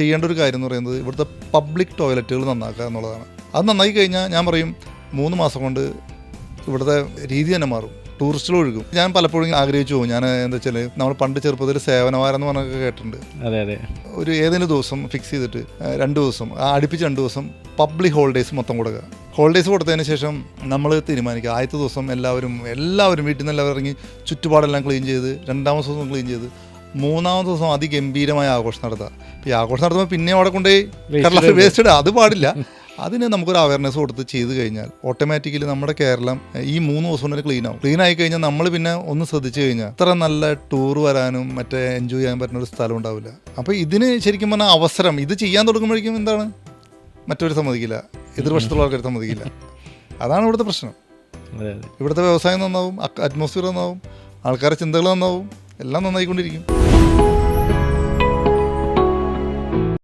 ചെയ്യേണ്ട ഒരു കാര്യം എന്ന് പറയുന്നത് ഇവിടുത്തെ പബ്ലിക് ടോയ്ലറ്റുകൾ നന്നാക്കുക എന്നുള്ളതാണ്. അത് നന്നായി കഴിഞ്ഞാൽ ഞാൻ പറയും 3 മാസം കൊണ്ട് ഇവിടുത്തെ രീതി തന്നെ മാറും, ടൂറിസ്റ്റുകൾ ഒഴുകും. ഞാൻ പലപ്പോഴും ആഗ്രഹിച്ചു പോകും. ഞാൻ എന്താ വെച്ചാൽ നമ്മൾ പണ്ട് ചെറുപ്പത്തിൽ സേവനവാരം എന്ന് പറഞ്ഞൊക്കെ കേട്ടിട്ടുണ്ട്. അതെ ഒരു ഏതെങ്കിലും ദിവസം ഫിക്സ് ചെയ്തിട്ട് 2 ദിവസം അടുപ്പിച്ച് 2 ദിവസം പബ്ലിക് ഹോളിഡേയ്സ് മൊത്തം കൊടുക്കുക. ഹോളിഡേയ്സ് കൊടുത്തതിന് ശേഷം നമ്മൾ തീരുമാനിക്കുക ആദ്യത്തെ ദിവസം എല്ലാവരും വീട്ടിൽ നിന്ന് എല്ലാവരും ഇറങ്ങി ചുറ്റുപാടെല്ലാം ക്ലീൻ ചെയ്ത്, 2ാമത്തെ ദിവസം ക്ലീൻ ചെയ്ത്, 3ാമത്തെ ദിവസം അതിഗംഭീരമായ ആഘോഷം നടത്തുക. ഈ ആഘോഷം നടത്തുമ്പോൾ പിന്നെ അവിടെ കൊണ്ടുപോയി വേസ്റ്റ് ഇടുക, അത് പാടില്ല. അതിന് നമുക്കൊരു അവയർനെസ് കൊടുത്ത് ചെയ്ത് കഴിഞ്ഞാൽ ഓട്ടോമാറ്റിക്കലി നമ്മുടെ കേരളം ഈ 3 ദിവസം കൊണ്ട് ക്ലീൻ ആവും. ക്ലീൻ ആയി കഴിഞ്ഞാൽ നമ്മൾ പിന്നെ ഒന്ന് ശ്രദ്ധിച്ചു കഴിഞ്ഞാൽ ഇത്ര നല്ല ടൂർ വരാനും മറ്റേ എൻജോയ് ചെയ്യാൻ പറ്റുന്ന ഒരു സ്ഥലം ഉണ്ടാവില്ല. അപ്പോൾ ഇതിന് ശരിക്കും പറഞ്ഞാൽ അവസരം ഇത് ചെയ്യാൻ തുടങ്ങുമ്പോഴേക്കും എന്താണ്, മറ്റൊരു സമ്മതിക്കില്ല, എതിർവശത്തുള്ള ആൾക്കാർ സമ്മതിക്കില്ല. അതാണ് ഇവിടുത്തെ പ്രശ്നം. ഇവിടുത്തെ വ്യവസായം നന്നാവും, അറ്റ്മോസ്ഫിയർ നന്നാവും, ആൾക്കാരുടെ ചിന്തകൾ നന്നാവും, എല്ലാം നന്നായിക്കൊണ്ടിരിക്കും.